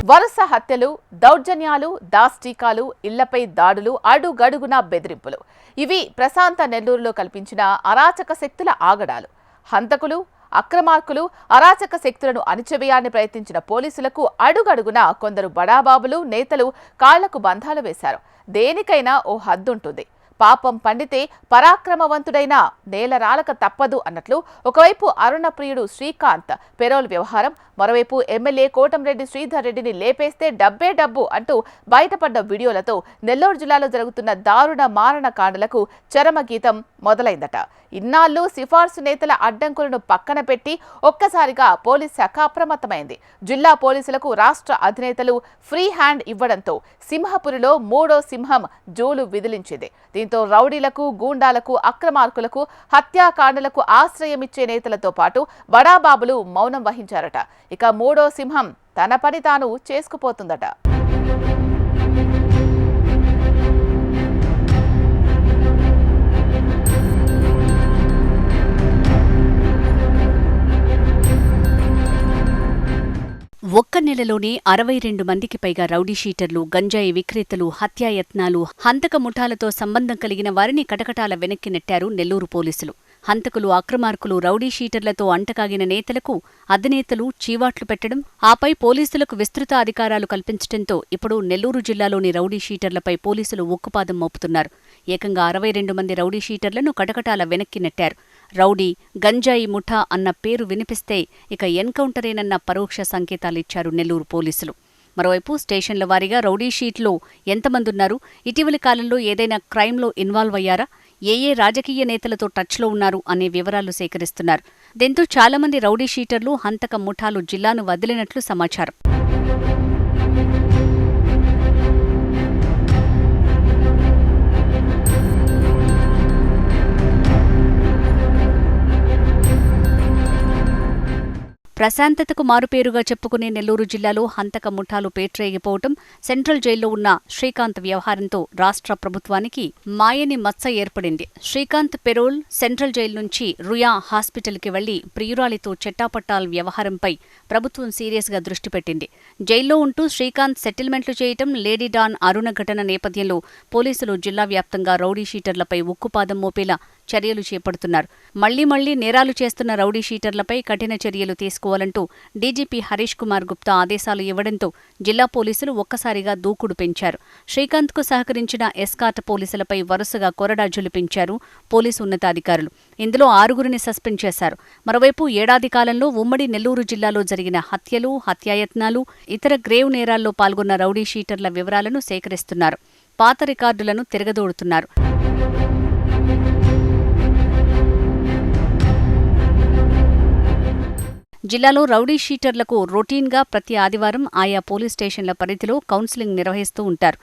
వరుస హత్యలు, దౌర్జన్యాలు, దాష్టీకాలు, ఇళ్లపై దాడులు, అడుగడుగునా బెదిరింపులు ఇవి ప్రశాంత నెల్లూరులో కల్పించిన అరాచక శక్తుల ఆగడాలు. హంతకులు, అక్రమార్కులు, అరాచక శక్తులను అణిచివేయాలని ప్రయత్నించిన పోలీసులకు అడుగడుగునా కొందరు బడాబాబులు, నేతలు కాళ్లకు బంధాలు వేశారు. దేనికైనా ఓ హద్దుంటుంది. పాపం పండితే పరాక్రమవంతుడైన నేలరాలక తప్పదు అన్నట్లు ఒకవైపు అరుణప్రియుడు శ్రీకాంత్ పెరోల్ వ్యవహారం, మరోవైపు ఎమ్మెల్యే కోటంరెడ్డి శ్రీధర్ రెడ్డిని లేపేస్తే డబ్బే డబ్బు అంటూ బయటపడ్డ వీడియోలతో నెల్లూరు జిల్లాలో జరుగుతున్న దారుణ మారణ కాండలకు చరమగీతం మొదలైందట. ఇన్నాళ్లు సిఫార్సు నేతల అడ్డంకులను పక్కన పెట్టి ఒక్కసారిగా పోలీస్ శాఖ అప్రమత్తమైంది. జిల్లా పోలీసులకు రాష్ట్ర అధినేతలు ఫ్రీ హ్యాండ్ ఇవ్వడంతో సింహపురిలో మూడో సింహం జూలు విదిలించింది. దీంతో రౌడీలకు, గూండాలకు, అక్రమార్కులకు, హత్యాకాండలకు ఆశ్రయమిచ్చే నేతలతో పాటు బడాబాబులు మౌనం వహించారట. ఇక మూడో సింహం తన పని తాను చేసుకుపోతుందట. ఒక్క నెలలోనే 62 మందికి పైగా రౌడీ షీటర్లు, గంజాయి విక్రేతలు, హత్యాయత్నాలు, హంతక ముఠాలతో సంబంధం కలిగిన వారిని కటకటాల వెనక్కి నెట్టారు నెల్లూరు పోలీసులు. హంతకులు, అక్రమార్కులు, రౌడీ షీటర్లతో అంటకాగిన నేతలకు అధినేతలు చీవాట్లు పెట్టడం, ఆపై పోలీసులకు విస్తృత అధికారాలు కల్పించడంతో ఇప్పుడు నెల్లూరు జిల్లాలోని రౌడీ షీటర్లపై పోలీసులు ఉక్కుపాదం మోపుతున్నారు. ఏకంగా 62 మంది రౌడీ షీటర్లను కటకటాల వెనక్కి నెట్టారు. రౌడీ, గంజాయి ముఠా అన్న పేరు వినిపిస్తే ఇక ఎన్కౌంటరేనన్న పరోక్ష సంకేతాలిచ్చారు నెల్లూరు పోలీసులు. మరోవైపు స్టేషన్ల వారీగా రౌడీ షీట్లో ఎంతమందున్నారు, ఇటీవలి కాలంలో ఏదైనా క్రైమ్లో ఇన్వాల్వ్ అయ్యారా, ఏ రాజకీయ నేతలతో టచ్లో ఉన్నారు అనే వివరాలు సేకరిస్తున్నారు. దీంతో చాలామంది రౌడీ షీటర్లు, హంతక ముఠాలు జిల్లాను వదిలినట్లు సమాచారం. ప్రశాంతతకు మారుపేరుగా చెప్పుకునే నెల్లూరు జిల్లాలో హంతక ముఠాలు పేట్రేగిపోవటం, సెంట్రల్ జైల్లో ఉన్న శ్రీకాంత్ వ్యవహారంతో రాష్ట్ర ప్రభుత్వానికి మాయని మచ్చ ఏర్పడింది. శ్రీకాంత్ పెరోల్ సెంట్రల్ జైలు నుంచి రుయా హాస్పిటల్కి వెళ్లి ప్రియురాలితో చెట్టాపట్టాల్ వ్యవహారంపై ప్రభుత్వం సీరియస్గా దృష్టి పెట్టింది. జైల్లో ఉంటూ శ్రీకాంత్ సెటిల్మెంట్లు చేయటం, లేడీ డాన్ అరుణ ఘటన నేపథ్యంలో పోలీసులు జిల్లా వ్యాప్తంగా రౌడీ షీటర్లపై ఉక్కుపాదం మోపేలా చర్యలు చేపడుతున్నారు. మళ్లీ నేరాలు చేస్తున్న రౌడీ షీటర్లపై కఠిన చర్యలు తీసుకోవాలంటూ డీజీపీ హరీష్ కుమార్ గుప్తా ఆదేశాలు ఇవ్వడంతో జిల్లా పోలీసులు ఒక్కసారిగా దూకుడు పెంచారు. శ్రీకాంత్కు సహకరించిన ఎస్కార్ట్ పోలీసులపై వరుసగా కొరడా జులిపించారు పోలీసు ఉన్నతాధికారులు. ఇందులో 6గురిని సస్పెండ్ చేశారు. మరోవైపు ఏడాది కాలంలో ఉమ్మడి నెల్లూరు జిల్లాలో జరిగిన హత్యలు, హత్యాయత్నాలు, ఇతర గ్రేవ్ నేరాల్లో పాల్గొన్న రౌడీ షీటర్ల వివరాలను సేకరిస్తున్నారు. పాత రికార్డులను తిరగదోడుతున్నారు. జిల్లాలో రౌడీ షీటర్లకు రొటీన్గా ప్రతి ఆదివారం ఆయా పోలీస్ స్టేషన్ల పరిధిలో కౌన్సిలింగ్ నిర్వహిస్తూ ఉంటారు.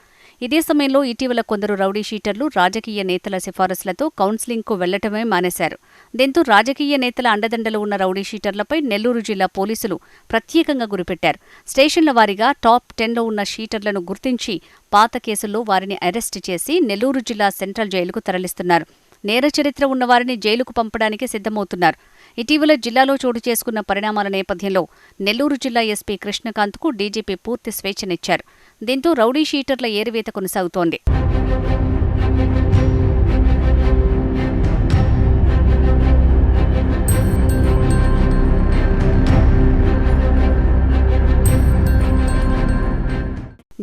ఇదే సమయంలో ఇటీవల కొందరు రౌడీ షీటర్లు రాజకీయ నేతల సిఫారసులతో కౌన్సిలింగ్కు వెళ్లటమే మానేశారు. దీంతో రాజకీయ నేతల అండదండలు ఉన్న రౌడీ షీటర్లపై నెల్లూరు జిల్లా పోలీసులు ప్రత్యేకంగా గురిపెట్టారు. స్టేషన్ల వారీగా టాప్ 10లో ఉన్న షీటర్లను గుర్తించి పాత కేసుల్లో వారిని అరెస్టు చేసి నెల్లూరు జిల్లా సెంట్రల్ జైలుకు తరలిస్తున్నారు. నేర చరిత్ర ఉన్నవారిని జైలుకు పంపడానికి సిద్ధమవుతున్నారు. ఇటీవల జిల్లాలో చోటు చేసుకున్న పరిణామాల నేపథ్యంలో నెల్లూరు జిల్లా ఎస్పీ కృష్ణకాంత్కు డీజీపీ పూర్తి స్వేచ్ఛనిచ్చారు. దీంతో రౌడీ షీటర్ల ఏరివేత కొనసాగుతోంది.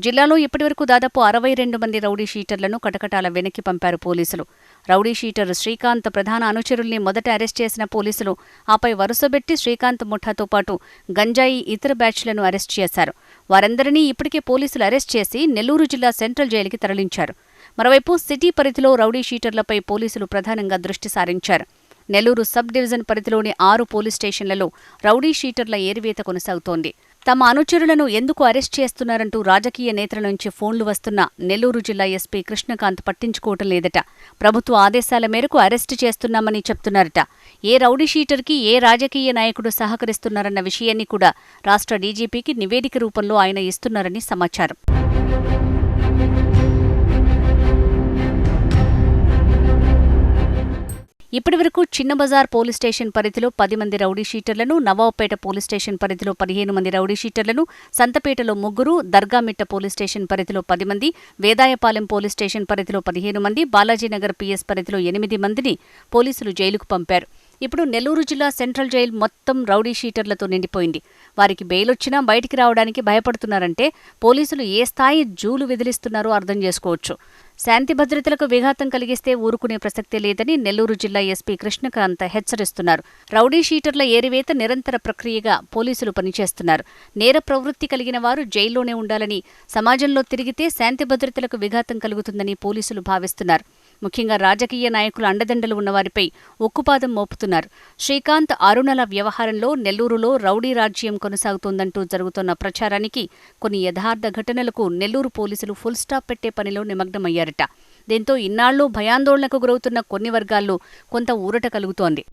జిల్లాలో ఇప్పటివరకు దాదాపు 62 మంది రౌడీ షీటర్లను కటకటాల వెనక్కి పంపారు పోలీసులు. రౌడీ షీటర్ శ్రీకాంత్ ప్రధాన అనుచరుల్ని మొదట అరెస్ట్ చేసిన పోలీసులు ఆపై వరుసబెట్టి శ్రీకాంత్ ముఠాతో పాటు గంజాయి, ఇతర బ్యాచ్లను అరెస్ట్ చేశారు. వారందరినీ ఇప్పటికే పోలీసులు అరెస్ట్ చేసి నెల్లూరు జిల్లా సెంట్రల్ జైలుకి తరలించారు. మరోవైపు సిటీ పరిధిలో రౌడీ షీటర్లపై పోలీసులు ప్రధానంగా దృష్టి సారించారు. నెల్లూరు సబ్ డివిజన్ పరిధిలోని 6 పోలీస్ స్టేషన్లలో రౌడీ షీటర్ల ఏరివేత కొనసాగుతోంది. తమ అనుచరులను ఎందుకు అరెస్ట్ చేస్తున్నారంటూ రాజకీయ నేతల నుంచి ఫోన్లు వస్తున్నా నెల్లూరు జిల్లా ఎస్పీ కృష్ణకాంత్ పట్టించుకోవటం లేదట. ప్రభుత్వ ఆదేశాల మేరకు అరెస్టు చేస్తున్నామని చెప్తున్నారట. ఏ రౌడీ షీటర్కి ఏ రాజకీయ నాయకుడు సహకరిస్తున్నారన్న విషయాన్ని కూడా రాష్ట్ర డీజీపీకి నివేదిక రూపంలో ఆయన ఇస్తున్నారని సమాచారం. ఇప్పటివరకు చిన్న బజార్ పోలీస్ స్టేషన్ పరిధిలో 10 మంది రౌడీ షీటర్లను, నవాబుపేట పోలీస్ స్టేషన్ పరిధిలో 15 మంది రౌడీ షీటర్లను, సంతపేటలో 3, దర్గామిట్ట పోలీస్ స్టేషన్ పరిధిలో 10 మంది, వేదాయపాలెం పోలీస్ స్టేషన్ పరిధిలో 15 మంది, బాలాజీనగర్ పిఎస్ పరిధిలో 8 మందిని పోలీసులు జైలుకు పంపారు. ఇప్పుడు నెల్లూరు జిల్లా సెంట్రల్ జైలు మొత్తం రౌడీ షీటర్లతో నిండిపోయింది. వారికి బెయిలొచ్చినా బయటికి రావడానికి భయపడుతున్నారంటే పోలీసులు ఏ స్థాయి జూలు విదిలిస్తున్నారో అర్థం చేసుకోవచ్చు. శాంతి భద్రతలకు విఘాతం కలిగిస్తే ఊరుకునే ప్రసక్తే లేదని నెల్లూరు జిల్లా ఎస్పీ కృష్ణకాంత్ హెచ్చరిస్తున్నారు. రౌడీ షీటర్ల ఏరివేత నిరంతర ప్రక్రియగా పోలీసులు పనిచేస్తున్నారు. నేర ప్రవృత్తి కలిగిన వారు జైల్లోనే ఉండాలని, సమాజంలో తిరిగితే శాంతి భద్రతలకు విఘాతం కలుగుతుందని పోలీసులు భావిస్తున్నారు. ముఖ్యంగా రాజకీయ నాయకుల అండదండలు ఉన్నవారిపై ఉక్కుపాదం మోపుతున్నారు. శ్రీకాంత్, అరుణల వ్యవహారంలో నెల్లూరులో రౌడీ రాజ్యం కొనసాగుతోందంటూ జరుగుతున్న ప్రచారానికి, కొన్ని యథార్థ ఘటనలకు నెల్లూరు పోలీసులు ఫుల్ స్టాప్ పెట్టే పనిలో నిమగ్నమయ్యారట. దీంతో ఇన్నాళ్లు భయాందోళనకు గురవుతున్న కొన్ని వర్గాల్లో కొంత ఊరట కలుగుతోంది.